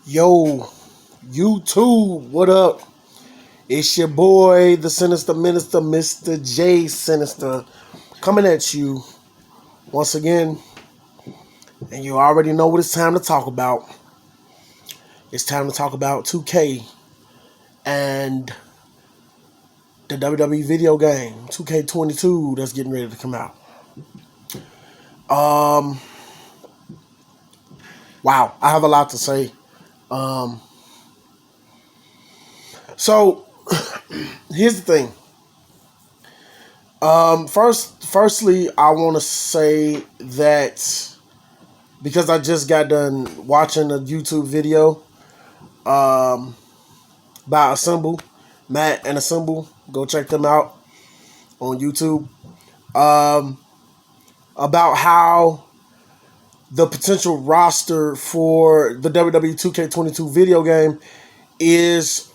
Yo, YouTube, what up? It's your boy, the Sinister Minister, Mr. J Sinister, coming at you once again. And you already know what it's time to talk about. It's time to talk about 2K and the WWE video game, 2K22, that's getting ready to come out. Wow, I have a lot to say. So here's the thing. Firstly, I want to say that because I just got done watching a YouTube video by Assemble, Matt and Assemble. Go check them out on YouTube. About how the potential roster for the WWE 2K22 video game is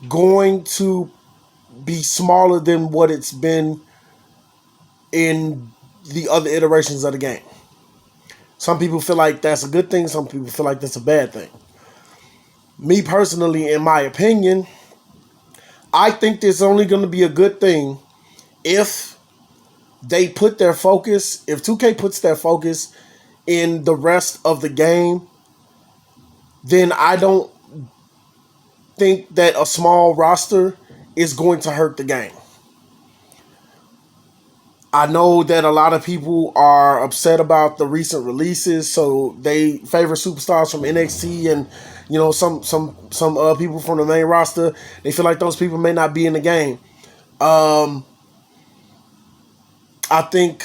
going to be smaller than what it's been in the other iterations of the game. Some people feel like that's a good thing. Some people feel like that's a bad thing. Me personally, in my opinion, I think there's only going to be a good thing if they put their focus, if 2K puts their focus in the rest of the game, then I don't think that a small roster is going to hurt the game. I know that a lot of people are upset about the recent releases, so they favor superstars from NXT and some people from the main roster. They feel like those people may not be in the game. I think,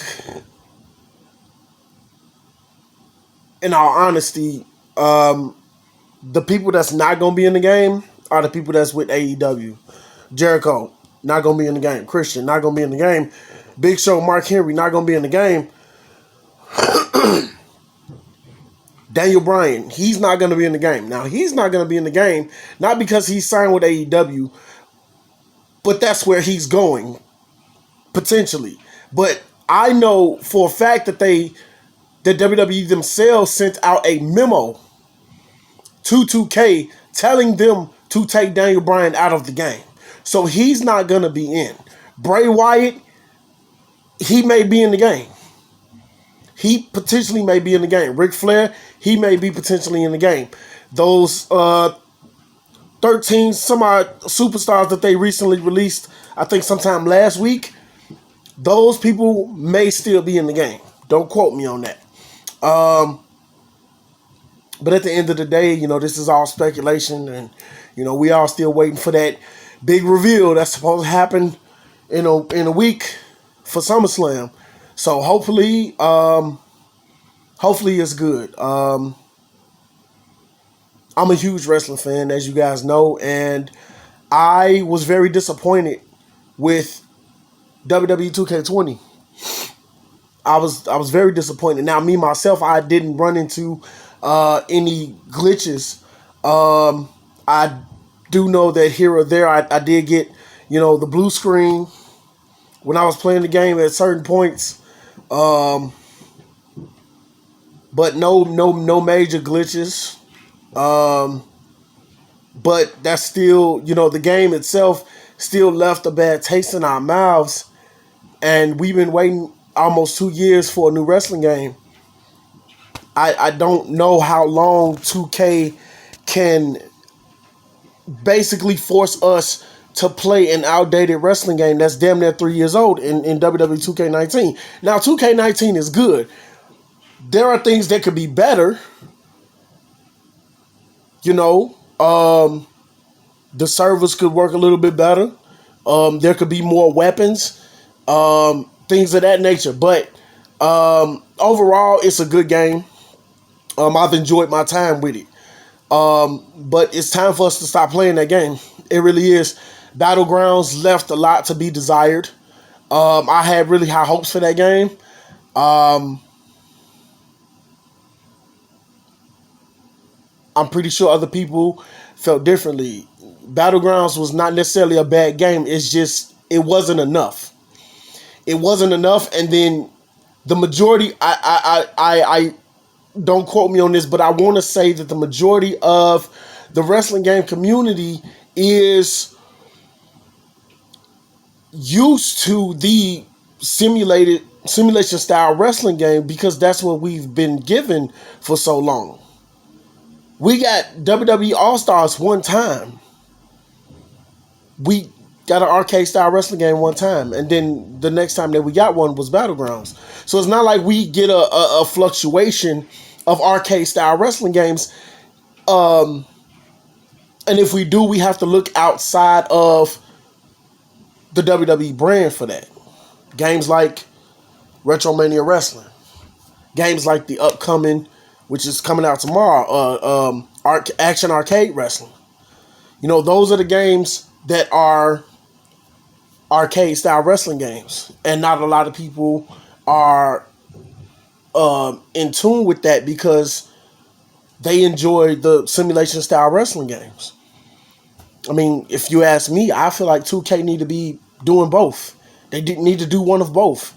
in all honesty, the people that's not going to be in the game are the people that's with AEW. Jericho, not going to be in the game. Christian, not going to be in the game. Big Show, Mark Henry, not going to be in the game. Daniel Bryan, he's not going to be in the game. Now, he's not going to be in the game, not because he's signed with AEW, but that's where he's going, potentially. But I know for a fact that the WWE themselves sent out a memo to 2K telling them to take Daniel Bryan out of the game. So he's not going to be in. Bray Wyatt, he may be in the game. He potentially may be in the game. Ric Flair, he may be potentially in the game. Those 13 some odd superstars that they recently released, I think sometime last week, those people may still be in the game. Don't quote me on that. But at the end of the day, this is all speculation, and we all still waiting for that big reveal that's supposed to happen in a week for SummerSlam. So hopefully it's good. I'm a huge wrestling fan, as you guys know, and I was very disappointed with WWE 2K20. I was very disappointed. Now, me myself, I didn't run into any glitches. I do know that here or there I did get the blue screen when I was playing the game at certain points, but no major glitches. But that's still, the game itself still left a bad taste in our mouths, and we've been waiting almost 2 years for a new wrestling game. I don't know how long 2K can basically force us to play an outdated wrestling game that's damn near 3 years old in WWE 2K19. Now, 2K19 is good. There are things that could be better. The servers could work a little bit better. There could be more weapons, things of that nature. But overall, it's a good game. I've enjoyed my time with it. But it's time for us to stop playing that game. It really is. Battlegrounds left a lot to be desired. I had really high hopes for that game. I'm pretty sure other people felt differently. Battlegrounds was not necessarily a bad game. It's just, it wasn't enough. It wasn't enough. And then the majority, I don't quote me on this, but I want to say that the majority of the wrestling game community is used to the simulation style wrestling game because that's what we've been given for so long. We got WWE All-Stars one time. We got an arcade style wrestling game one time, and then the next time that we got one was Battlegrounds. So it's not like we get a fluctuation of arcade style wrestling games. And if we do, we have to look outside of the WWE brand for that. Games like Retromania Wrestling. Games like the upcoming, which is coming out tomorrow, Action Arcade Wrestling. You know, those are the games that are arcade style wrestling games. And not a lot of people are in tune with that because they enjoy the simulation style wrestling games. I mean, if you ask me, I feel like 2K need to be doing both. They need to do one of both.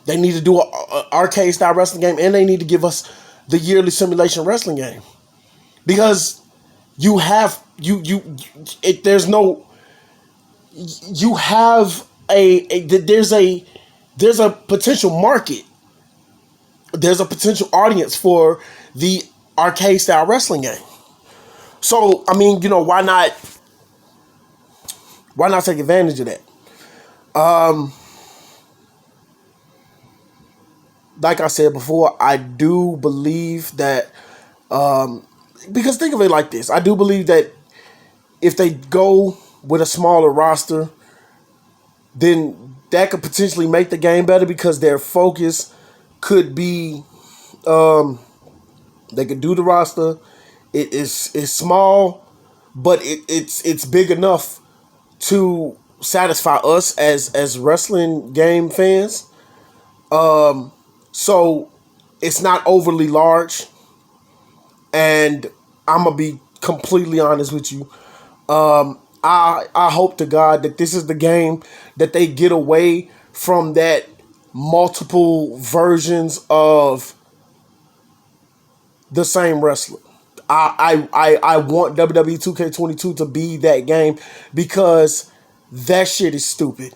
They need to do an arcade style wrestling game, and they need to give us the yearly simulation wrestling game. Because you have there's a potential market. There's a potential audience for the arcade style wrestling game. So, I mean, you know, why not take advantage of that? Like I said before, I do believe that, because think of it like this. I do believe that if they go with a smaller roster, then that could potentially make the game better because their focus could be, they could do the roster. It is small, but it's big enough to satisfy us as wrestling game fans. So it's not overly large, and I'm gonna be completely honest with you. I hope to God that this is the game that they get away from that multiple versions of the same wrestler. I want WWE2K22 to be that game because that shit is stupid.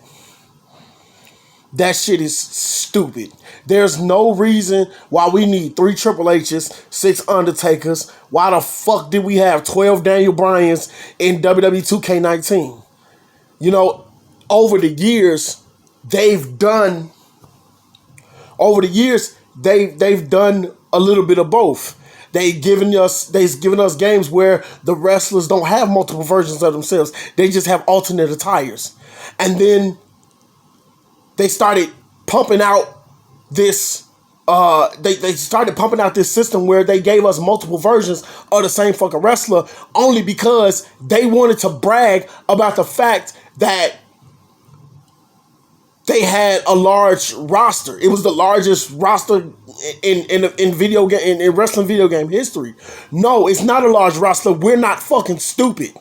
That shit is stupid. There's no reason why we need 3 Triple H's, 6 Undertakers. Why the fuck did we have 12 Daniel Bryans in WWE 2K19? You know, over the years, they've done a little bit of both. They've given us games where the wrestlers don't have multiple versions of themselves. They just have alternate attires. And then they started pumping out this they started pumping out this system where they gave us multiple versions of the same fucking wrestler only because they wanted to brag about the fact that they had a large roster. It was the largest roster in video game in wrestling video game history. No, it's not a large roster. We're not fucking stupid.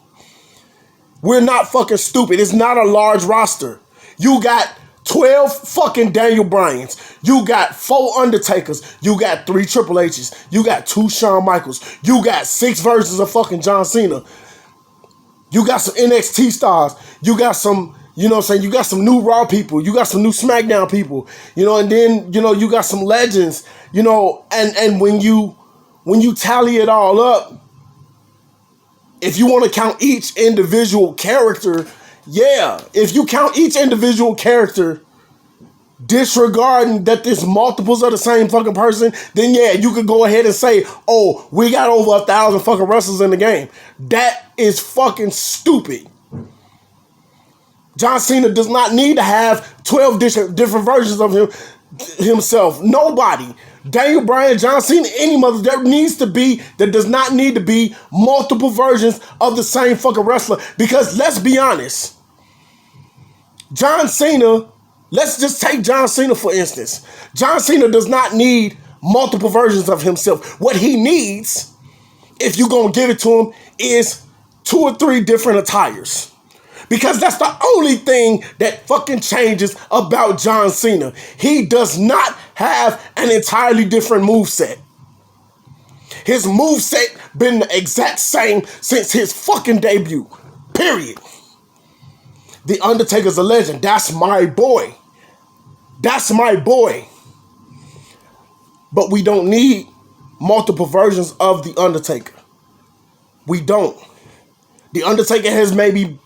We're not fucking stupid. It's not a large roster. You got 12 fucking Daniel Bryans. You got 4 Undertakers. You got 3 Triple H's. You got 2 Shawn Michaels. You got 6 versions of fucking John Cena. You got some NXT stars. You got some, you know what I'm saying? You got some new Raw people. You got some new SmackDown people. You know, and then, you know, you got some legends. You know, and when you tally it all up, if you want to count each individual character, yeah, if you count each individual character, disregarding that there's multiples of the same fucking person, then yeah, you could go ahead and say, oh, we got over 1,000 fucking wrestlers in the game. That is fucking stupid. John Cena does not need to have 12 different versions of himself. Nobody. Daniel Bryan, John Cena, any mother, there does not need to be multiple versions of the same fucking wrestler. Because let's be honest, John Cena, let's just take John Cena for instance. John Cena does not need multiple versions of himself. What he needs, if you're going to give it to him, is 2 or 3 different attires. Because that's the only thing that fucking changes about John Cena. He does not have an entirely different moveset. His moveset been the exact same since his fucking debut. Period. The Undertaker's a legend. That's my boy. That's my boy. But we don't need multiple versions of The Undertaker. We don't. The Undertaker has maybe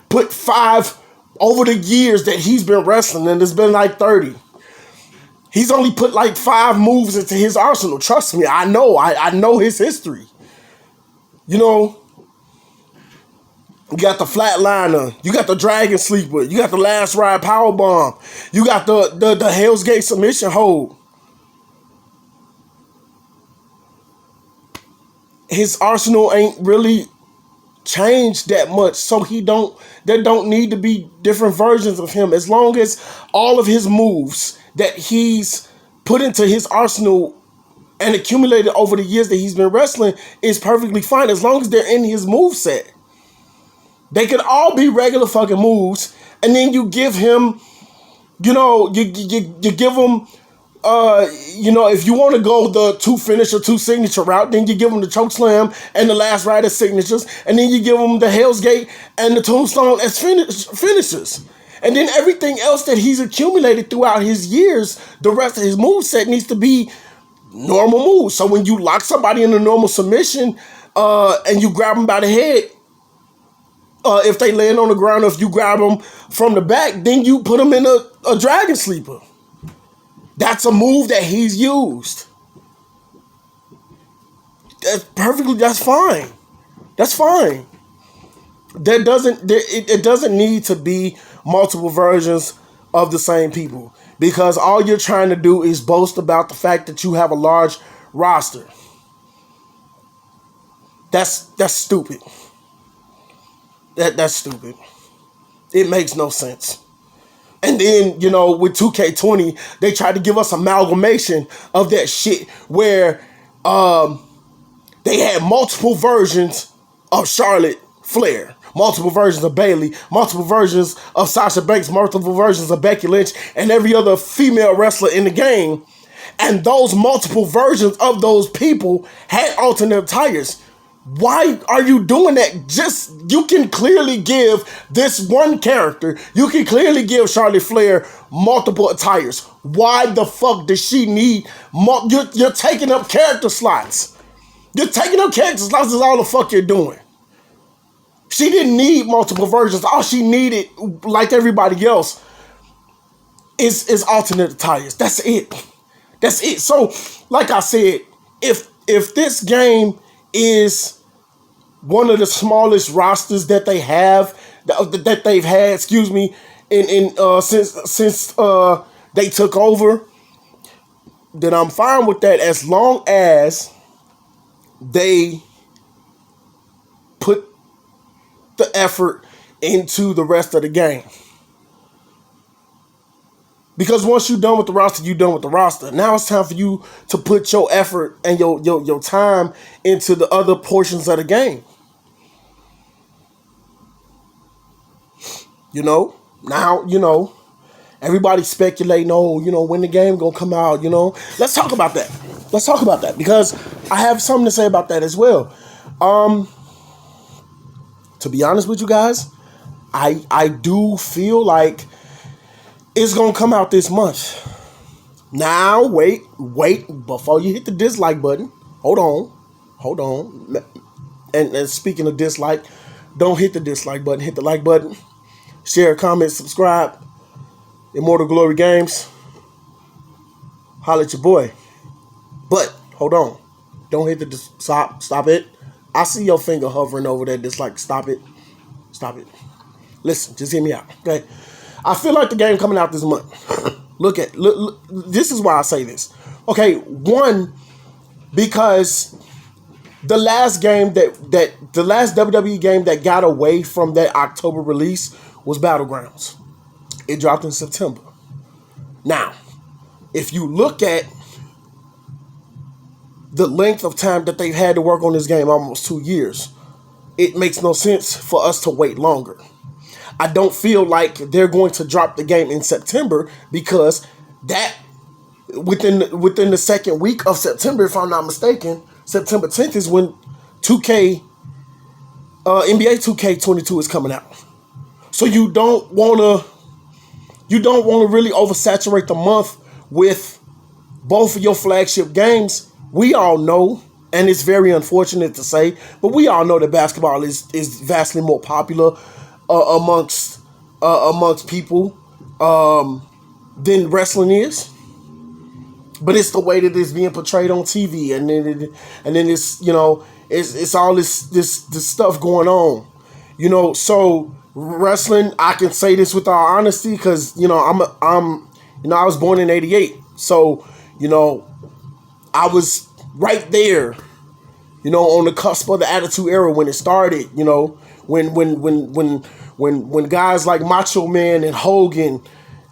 put 5 over the years that he's been wrestling, and it's been like 30. He's only put like 5 moves into his arsenal. Trust me, I know. I know his history. You know, you got the Flatliner. You got the Dragon Sleeper. You got the Last Ride Powerbomb. You got the Hell's Gate Submission Hold. His arsenal ain't really changed that much, so there don't need to be different versions of him. As long as all of his moves that he's put into his arsenal and accumulated over the years that he's been wrestling is perfectly fine, as long as they're in his moveset. They could all be regular fucking moves, and then you give him, you know, you give him, you know, if you want to go the 2 finisher, 2 signature route, then you give him the choke slam and the Last Rider signatures, and then you give him the Hell's Gate and the Tombstone as finishers. And then everything else that he's accumulated throughout his years, the rest of his moveset needs to be normal moves. So when you lock somebody in a normal submission, and you grab them by the head, if they land on the ground, or if you grab them from the back, then you put them in a Dragon Sleeper. That's a move that he's used. That's fine. That's fine. It doesn't need to be multiple versions of the same people, because all you're trying to do is boast about the fact that you have a large roster. That's stupid. That's stupid. It makes no sense. And then, you know, with 2K20, they tried to give us amalgamation of that shit where they had multiple versions of Charlotte Flair, multiple versions of Bayley, multiple versions of Sasha Banks, multiple versions of Becky Lynch, and every other female wrestler in the game. And those multiple versions of those people had alternate tires. Why are you doing that? You can clearly give this one character, you can clearly give Charlotte Flair multiple attires. Why the fuck does she need you're taking up character slots. You're taking up character slots is all the fuck you're doing. She didn't need multiple versions. All she needed, like everybody else, is alternate attires. That's it. That's it. So, like I said, if this game is one of the smallest rosters that they have, that they've had, since they took over, then I'm fine with that, as long as they put the effort into the rest of the game. Because once you're done with the roster, you're done with the roster. Now it's time for you to put your effort and your time into the other portions of the game. You know, now, you know, everybody's speculating, when the game gonna come out, Let's talk about that. Let's talk about that, because I have something to say about that as well. To be honest with you guys, I do feel like it's gonna come out this month. Now, wait, before you hit the dislike button, hold on. And speaking of dislike, don't hit the dislike button, hit the like button. Share, comment, subscribe. Immortal Glory Games. Holla at your boy. But, hold on. Don't hit the stop it. I see your finger hovering over that dislike. Stop it. Listen, just hear me out. Okay? I feel like the game coming out this month. Look, this is why I say this. Okay, one, because the last game the last WWE game that got away from that October release was Battlegrounds. It dropped in September. Now, if you look at the length of time that they've had to work on this game, almost 2 years, it makes no sense for us to wait longer. I don't feel like they're going to drop the game in September, because that within the second week of September, if I'm not mistaken, September 10th is when NBA 2K22 is coming out. So you don't want to really oversaturate the month with both of your flagship games. We all know, and it's very unfortunate to say, but we all know that basketball is vastly more popular amongst people than wrestling is. But it's the way that it's being portrayed on TV, and then it's, you know, it's all this stuff going on, you know. So wrestling, I can say this with all honesty, because, you know, I was born in '88, so, you know, I was right there, you know, on the cusp of the Attitude Era when it started. You know, when guys like Macho Man and Hogan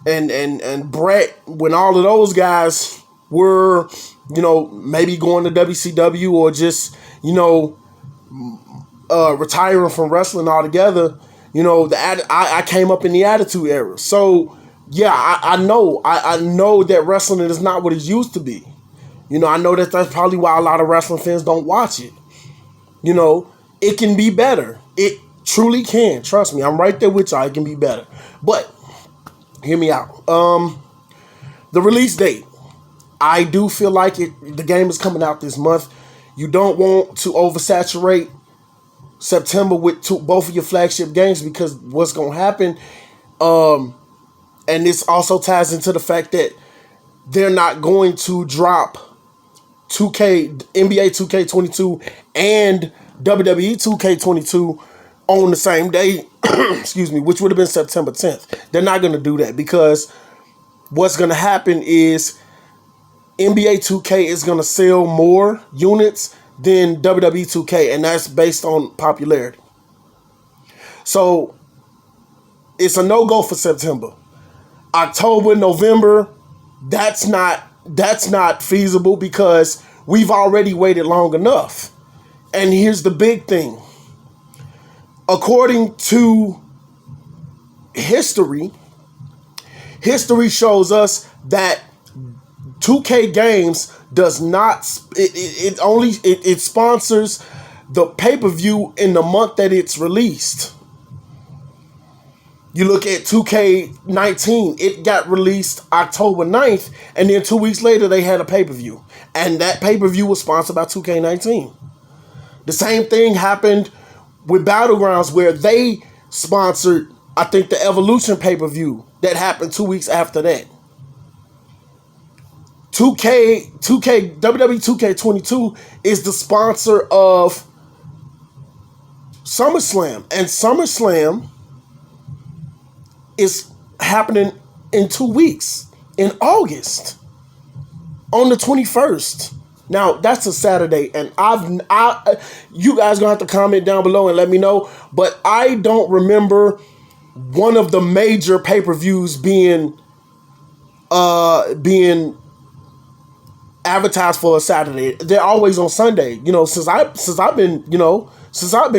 and Brett, when all of those guys were, you know, maybe going to WCW or just, you know, retiring from wrestling altogether. You know, I came up in the Attitude Era. So yeah, I know that wrestling is not what it used to be. You know, I know that that's probably why a lot of wrestling fans don't watch it. You know, it can be better. It truly can. Trust me, I'm right there with y'all. It can be better. But hear me out. The release date, I do feel like the game is coming out this month. You don't want to oversaturate September with both of your flagship games, because what's going to happen, and this also ties into the fact that they're not going to drop NBA 2K22 and WWE 2K22 on the same day, excuse me, which would have been September 10th. They're not going to do that, because what's going to happen is NBA 2K is going to sell more units than WWE 2K, and that's based on popularity. So it's a no-go for September. October, November, that's not feasible, because we've already waited long enough. And here's the big thing. According to history shows us that 2K Games does not, it sponsors the pay-per-view in the month that it's released. You look at 2K19, it got released October 9th, and then 2 weeks later they had a pay-per-view. And that pay-per-view was sponsored by 2K19. The same thing happened with Battlegrounds, where they sponsored, I think, the Evolution pay-per-view that happened 2 weeks after that. WWE 2K22 is the sponsor of SummerSlam, and SummerSlam is happening in 2 weeks, in August, on the 21st. Now, that's a Saturday, and you guys gonna have to comment down below and let me know, but I don't remember one of the major pay-per-views being advertised for a Saturday. They're always on Sunday. You know, since I've been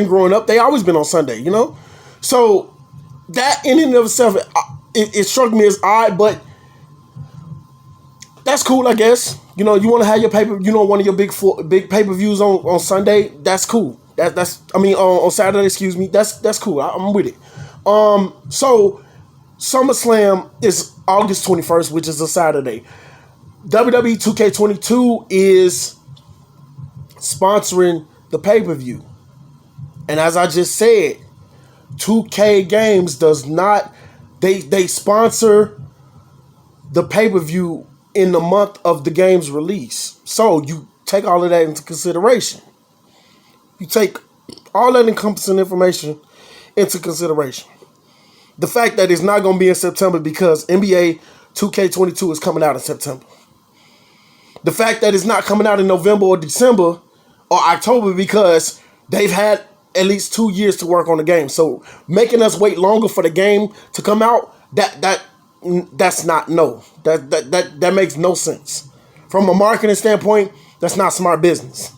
growing up, they always been on Sunday, you know? So that in and of itself, it struck me as odd, but that's cool, I guess. You know, you want to have your one of your big pay-per-views on Sunday, that's cool. On Saturday, excuse me, that's cool. I'm with it. So SummerSlam is August 21st, which is a Saturday. WWE 2K22 is sponsoring the pay-per-view. And as I just said, 2K Games does not, they sponsor the pay-per-view in the month of the game's release. So you take all of that into consideration. You take all that encompassing information into consideration. The fact that it's not going to be in September because NBA 2K22 is coming out in September. The fact that it's not coming out in November or December or October because they've had at least 2 years to work on the game. So making us wait longer for the game to come out, that's not, no. That makes no sense. From a marketing standpoint, that's not smart business.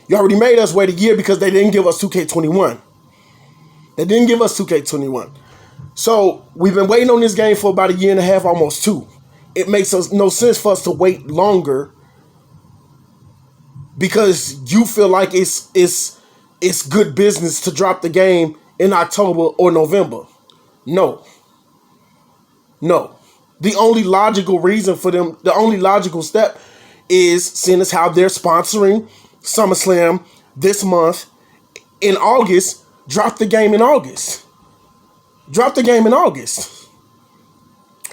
You already made us wait a year because they didn't give us 2K21. They didn't give us 2K21. So we've been waiting on this game for about a year and a half, almost 2. It makes no sense for us to wait longer because you feel like it's good business to drop the game in October or November. No. The only logical reason for them, the only logical step is seeing as how they're sponsoring SummerSlam this month in August. Drop the game in August.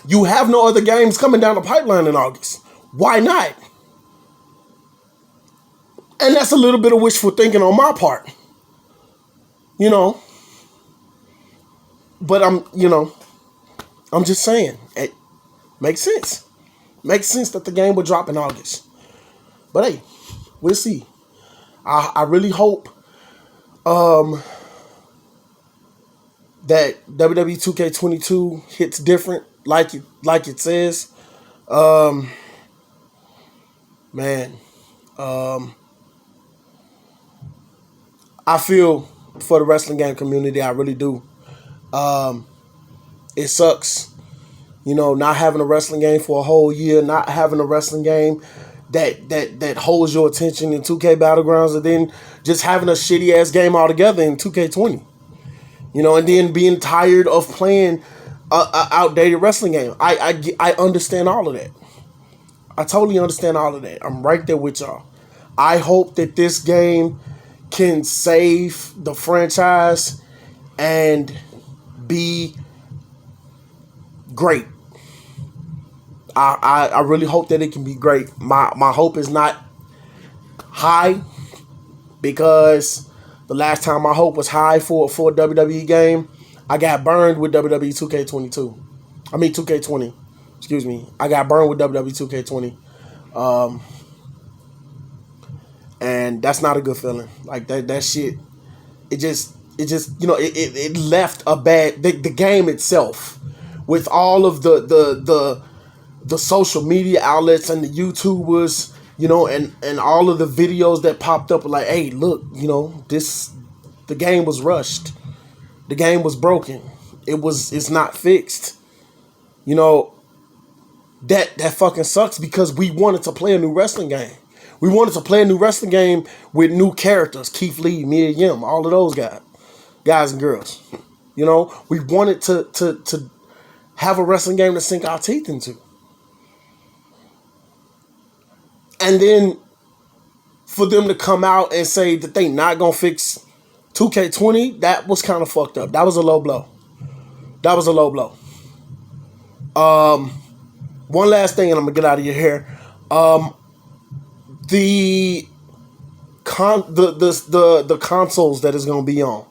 You have no other games coming down the pipeline in August. Why not? And that's a little bit of wishful thinking on my part. But I'm just saying, it makes sense. Makes sense that the game would drop in August. But hey, we'll see. I really hope that WWE2K22 hits different, like it says. I feel for the wrestling game community. I really do. It sucks, not having a wrestling game for a whole year, not having a wrestling game that holds your attention in 2K Battlegrounds, and then just having a shitty ass game altogether in 2K20. And then being tired of playing a outdated wrestling game. I understand all of that. I totally understand all of that. I'm right there with y'all. I hope that this game can save the franchise and be great. I really hope that it can be great. My hope is not high, because the last time my hope was high for a WWE game, I got burned with WWE 2K22. I mean 2K20. Excuse me. I got burned with WWE 2K20. And that's not a good feeling. Like that shit, it just it left a bad, the game itself, with all of the social media outlets and the YouTubers, and all of the videos that popped up, like, hey, look, the game was rushed. The game was broken. It's not fixed. That fucking sucks, because we wanted to play a new wrestling game. We wanted to play a new wrestling game with new characters, Keith Lee, Mia Yim, all of those guys and girls. We wanted to have a wrestling game to sink our teeth into. And then for them to come out and say that they not going to fix 2K20, that was kind of fucked up. That was a low blow. One last thing, and I'm going to get out of your hair. The consoles that it's going to be on,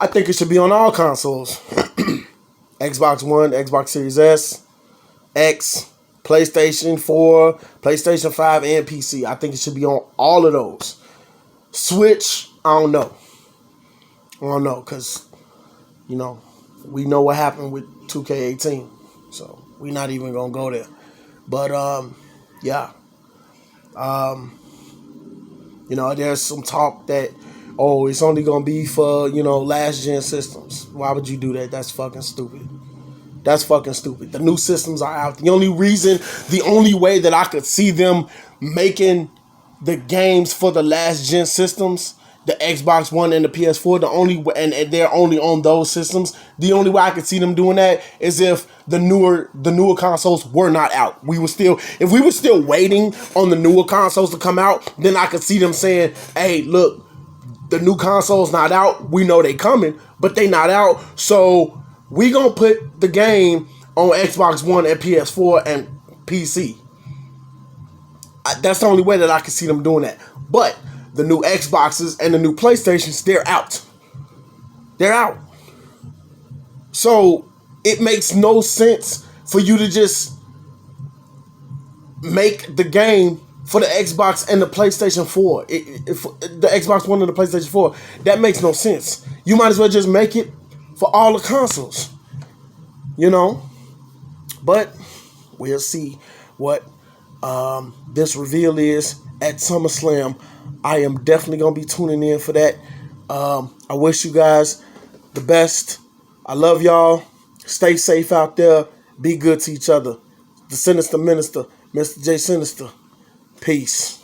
I think it should be on all consoles. Xbox One, Xbox Series S, X, PlayStation 4, PlayStation 5, and PC. I think it should be on all of those. Switch, I don't know, because, we know what happened with 2K18. So, we're not even going to go there. But, yeah. There's some talk that, it's only going to be for, last gen systems. Why would you do that? That's fucking stupid. The new systems are out. The only way that I could see them making the games for the last gen systems, the Xbox One and the PS4, and they're only on those systems. The only way I could see them doing that is if the newer consoles were not out. If we were still waiting on the newer consoles to come out, then I could see them saying, hey, look, the new console's not out. We know they coming, but they not out. So we gonna put the game on Xbox One and PS4 and PC. That's the only way that I can see them doing that. But the new Xboxes and the new PlayStations, they're out. So it makes no sense for you to just make the game for the Xbox and the PlayStation 4. The Xbox One and the PlayStation 4. That makes no sense. You might as well just make it for all the consoles. But we'll see what this reveal is at SummerSlam. I am definitely going to be tuning in for that. I wish you guys the best. I love y'all. Stay safe out there. Be good to each other. The Sinister Minister, Mr. J Sinister. Peace.